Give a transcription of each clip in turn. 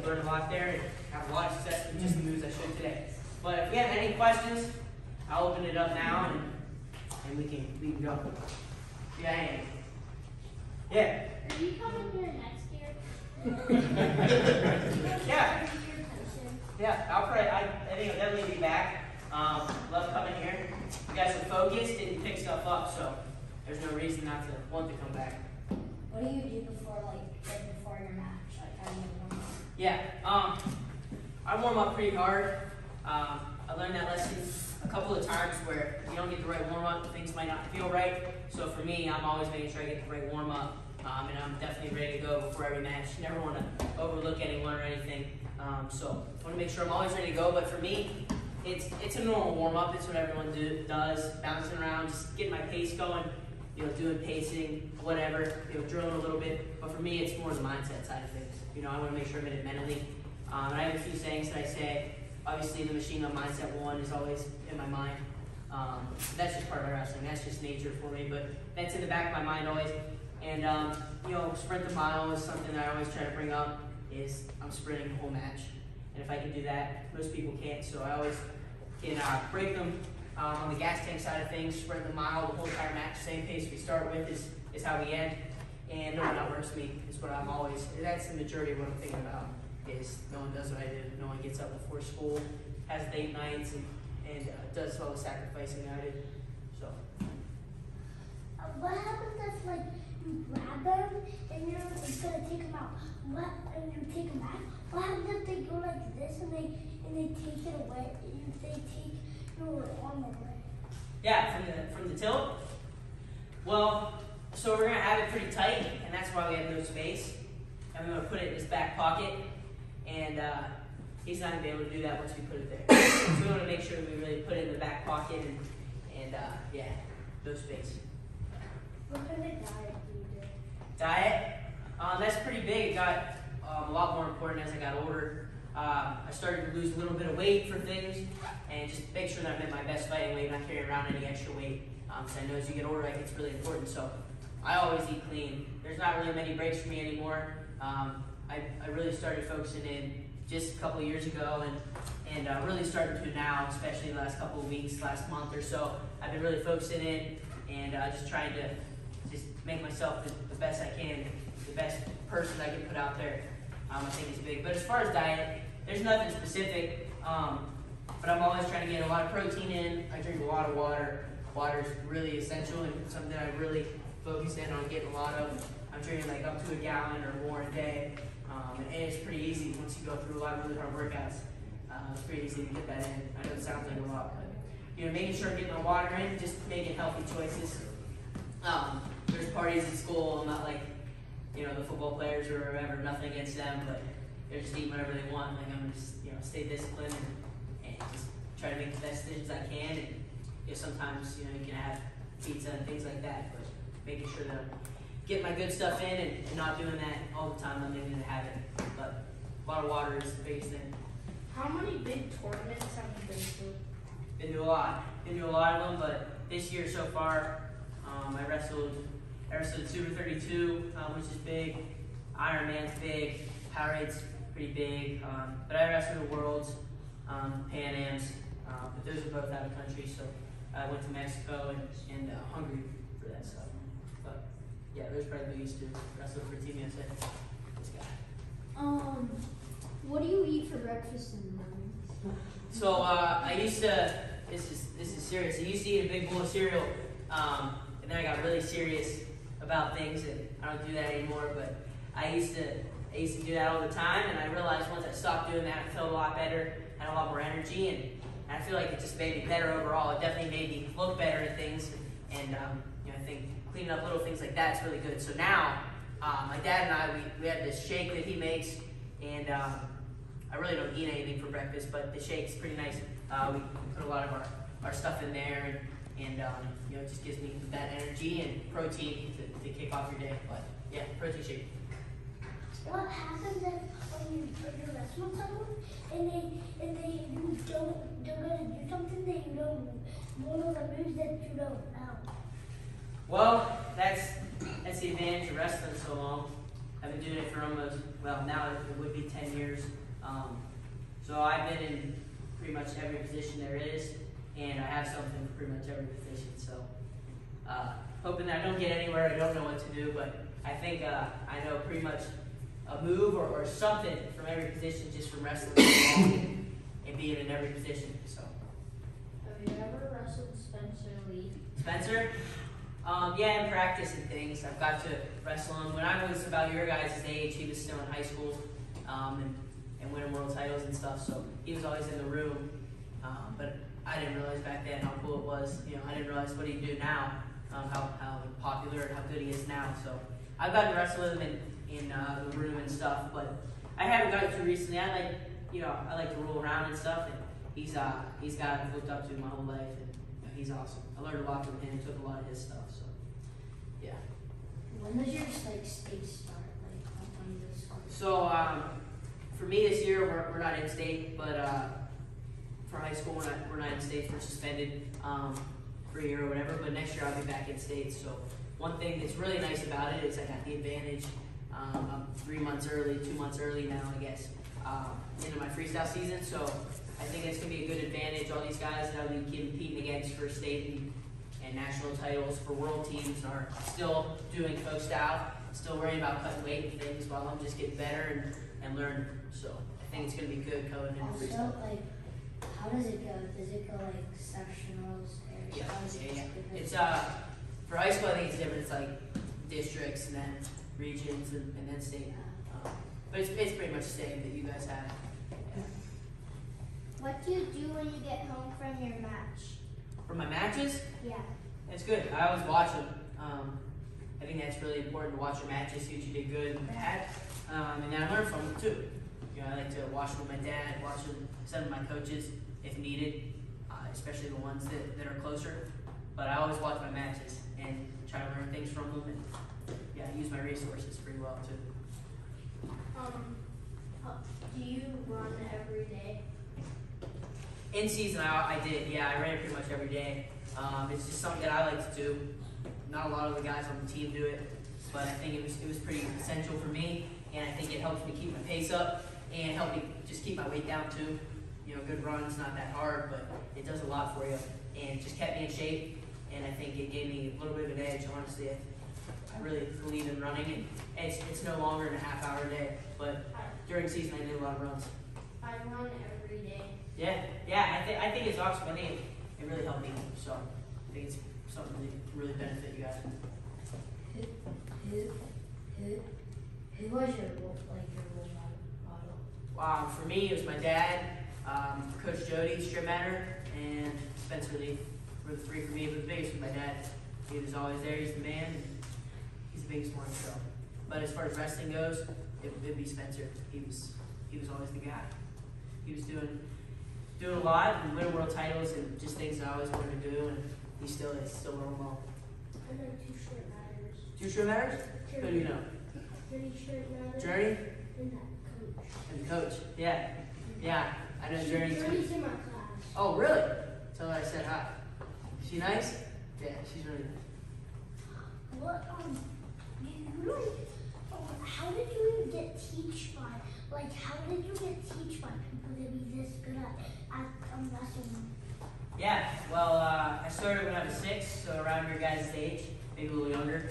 Learned a lot there and have a lot of success with just the moves I showed today. But if you have any questions, I'll open it up now and we can go. Yeah. Yeah. Are you coming here next year? Yeah. Yeah, I'll probably, I think I'll definitely be back. Love coming here. You guys are focused and you pick stuff up, so there's no reason not to want to come back. What do you do before before your match? Like how do you warm up? Yeah, I warm up pretty hard. I learned that lesson a couple of times where if you don't get the right warm up, things might not feel right. So for me, I'm always making sure I get the right warm up, and I'm definitely ready to go before every match. Never want to overlook anyone or anything. So I want to make sure I'm always ready to go. But for me, it's a normal warm up. It's what everyone does, bouncing around, just getting my pace going. Doing pacing, whatever, drilling a little bit. But for me, it's more the mindset side of things. I want to make sure I'm in it mentally. And I have a few sayings that I say. Obviously, the machine gun mindset one is always in my mind. That's just part of my wrestling. That's just nature for me. But that's in the back of my mind always. And sprint the mile is something that I always try to bring up. Is I'm sprinting the whole match, and if I can do that, most people can't. So I always can break them. On the gas tank side of things, sprint the mile, the whole entire match, same pace we start with is how we end. And no one outworks me is what I'm always, that's the majority of what I'm thinking about, is no one does what I do. No one gets up before school, has date nights, and does all the sacrificing that I do. So. What happens if you grab them and you're going to take them out? And you take them back? What happens if they go like this and they take it away? If they take your arm away? Yeah, from the tilt. Well, so we're gonna have it pretty tight, and that's why we have no space. And we're gonna put it in his back pocket, and he's not gonna be able to do that once we put it there. So we want to make sure we really put it in the back pocket, and yeah, no space. What kind of diet do you do? Diet? That's pretty big. It got a lot more important as I got older. I started to lose a little bit of weight for things, and just make sure that I'm at my best fighting weight, not carrying around any extra weight. So I know as you get older, like, it's really important. So I always eat clean. There's not really many breaks for me anymore. I really started focusing in just a couple of years ago, and really starting to now, especially the last couple of weeks, last month or so. I've been really focusing in and just trying to just make myself the best I can, the best person I can put out there. I think it's big. But as far as diet, there's nothing specific, but I'm always trying to get a lot of protein in. I drink a lot of water. Water is really essential and something I really focus in on getting a lot of. I'm drinking like up to a gallon or more a day, and it's pretty easy once you go through a lot of really hard workouts. It's pretty easy to get that in. I know it sounds like a lot, but making sure I'm getting my water in, just making healthy choices. There's parties at school. I'm not like the football players or whatever, nothing against them, but they're just eating whatever they want. Like, I'm gonna just, stay disciplined and just try to make the best decisions I can. And sometimes, you can have pizza and things like that, but making sure that I'm getting my good stuff in and not doing that all the time. I'm making it a habit. But a lot of water is the biggest thing. How many big tournaments have you been to? Been to a lot. Been to a lot of them, but this year so far, I wrestled Super 32, which is big. Ironman's big. Powerade's pretty big. But I wrestled the Worlds, Pan Ams, but those are both out of country. So I went to Mexico and Hungary for that stuff. But yeah, those are probably the biggest two. Wrestled for Team USA. This guy. What do you eat for breakfast in the morning? So I used to. This is serious. I used to eat a big bowl of cereal, and then I got really serious about things, and I don't do that anymore. But I used to do that all the time, and I realized once I stopped doing that, I felt a lot better, had a lot more energy, and I feel like it just made me better overall. It definitely made me look better at things, and I think cleaning up little things like that is really good. So now, my dad and I, we have this shake that he makes, and I really don't eat anything for breakfast, but the shake's pretty nice. We put a lot of our stuff in there, and it just gives me that energy and protein to kick off your day. But yeah, protein shake. What happens if when you wrestle someone and they they're gonna do something that you don't, one of the moves that you don't know? Well, that's the advantage of wrestling so long. I've been doing it for almost, well, now it would be 10 years. So I've been in pretty much every position there is, and I have something for pretty much every position. So hoping that I don't get anywhere I don't know what to do, but I think I know pretty much a move or something from every position just from wrestling and being in every position. So. Have you ever wrestled Spencer Lee? Spencer? Yeah, in practice and things. I've got to wrestle him. When I was about your guys' age, he was still in high school and winning world titles and stuff, so he was always in the room. But I didn't realize back then how cool it was. You know, I didn't realize what he'd do now, how popular and how good he is now. So I've gotten to wrestle him in the room and stuff, but I haven't gotten to recently. I like to roll around and stuff, and he's got I've looked up to my whole life, and he's awesome. I learned a lot from him. Took a lot of his stuff. So yeah. When does your state start? When does it start? So for me this year, we're not in state, but for high school we're not in state. We're suspended for a year or whatever. But next year I'll be back in state. So one thing that's really nice about it is I got the advantage. I'm 3 months early, 2 months early now, I guess, into my freestyle season. So I think it's going to be a good advantage. All these guys that I'll be competing against for state and national titles for world teams are still doing folk style, still worrying about cutting weight and things while I'm just getting better and learning. So I think it's going to be good going into freestyle. Also, like, how does it go? Does it go like sectionals? Yeah. It's for high school I think it's different. It's like districts and then regions and then state. But it's pretty much the same that you guys have. Yeah. What do you do when you get home from your match? For my matches, Yeah. it's good. I always watch them. I think that's really important to watch your matches, see what you did good and bad, and then I learn from them too. You know, I like to watch them with my dad, watch them, send them to my coaches if needed, especially the ones that are closer. But I always watch my matches and try to learn things from them, and yeah, use my resources pretty well too. Do you run every day? In season, I did. Yeah, I ran it pretty much every day. It's just something that I like to do. Not a lot of the guys on the team do it, but I think it was pretty essential for me, and I think it helps me keep my pace up and help me just keep my weight down too. You know, good run's not that hard, but it does a lot for you, and just kept me in shape. And I think it gave me a little bit of an edge. Honestly, I really believe in running, and it's no longer than a half-hour a day. But during season, I did a lot of runs. I run every day. Yeah. I think it's awesome. I think it really helped me. So I think it's something that really benefit you guys. Who was your role model? For me, it was my dad, Coach Jody, Strip Matter, and Spencer Lee were the three for me. But the biggest was my dad. He was always there. He's the man. And he's the biggest one. So, but as far as wrestling goes, it'd be Spencer. He was always the guy. He was doing a lot and winning world titles and just things that I always wanted to do, and he still is, still role model. I know 2 short matters. 2 Short Matters? Who do you know? 3 short matters. Journey? And that coach. And the coach. Yeah. I know Journey too. Journey's in my class. Oh, really? Tell her I said hi. Is she nice? Yeah, she's really nice. What, how did you even get teach by, how did you get teach by people to be this good at wrestling? Yeah, well, I started when I was 6, so around your guys' age, maybe a little younger.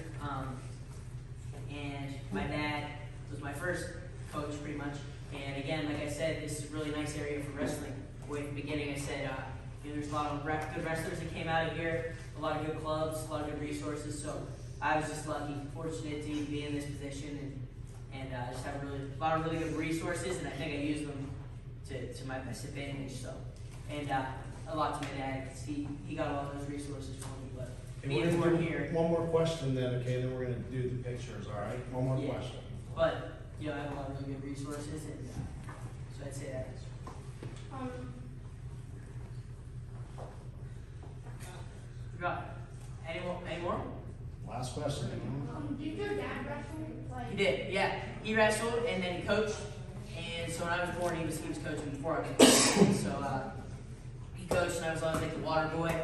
And my dad was my first coach, pretty much. And again, like I said, this is a really nice area for wrestling. Way from the beginning, I said, there's a lot of good wrestlers that came out of here, a lot of good clubs, a lot of good resources. So I was just lucky, fortunate to be in this position, and just have a lot of really good resources, and I think I used them to my best advantage. So, and a lot to my dad, because he got all those resources for me. But being born here. One more question then, okay, then we're going to do the pictures, all right? One more question. But, I have a lot of really good resources, and so I'd say that. Forgot. Any more? Last question. Did your dad wrestle? He did, yeah. He wrestled and then he coached. And so when I was born, he was coaching before I could. So he coached, and I was always like the water boy,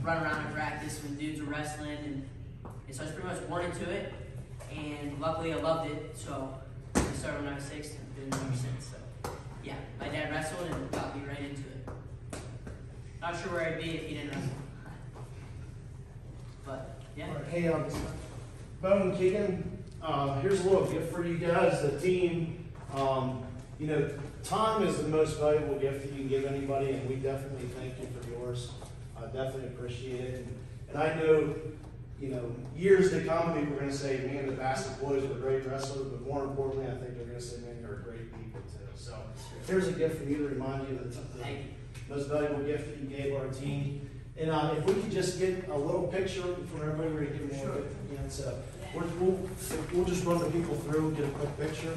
run around in practice when dudes were wrestling, and so I was pretty much born into it. and luckily I loved it. So I started when I was 6 and I've been doing it ever since. So yeah, my dad wrestled and got me right into it. Not sure where I'd be if he didn't wrestle. But yeah. All right, hey, Bo and Keegan, here's a little gift for you guys, the team. You know, time is the most valuable gift that you can give anybody, and we definitely thank you for yours. I definitely appreciate it. And I know, you know, years to come, people are going to say, man, the Bassett boys were great wrestlers, but more importantly, I think they're going to say, man, you're great people too. So here's a gift for you to remind you of the most valuable gift that you gave our team. And if we could just get a little picture from everybody, we're going to give more again. So we'll just run the people through, get a quick picture.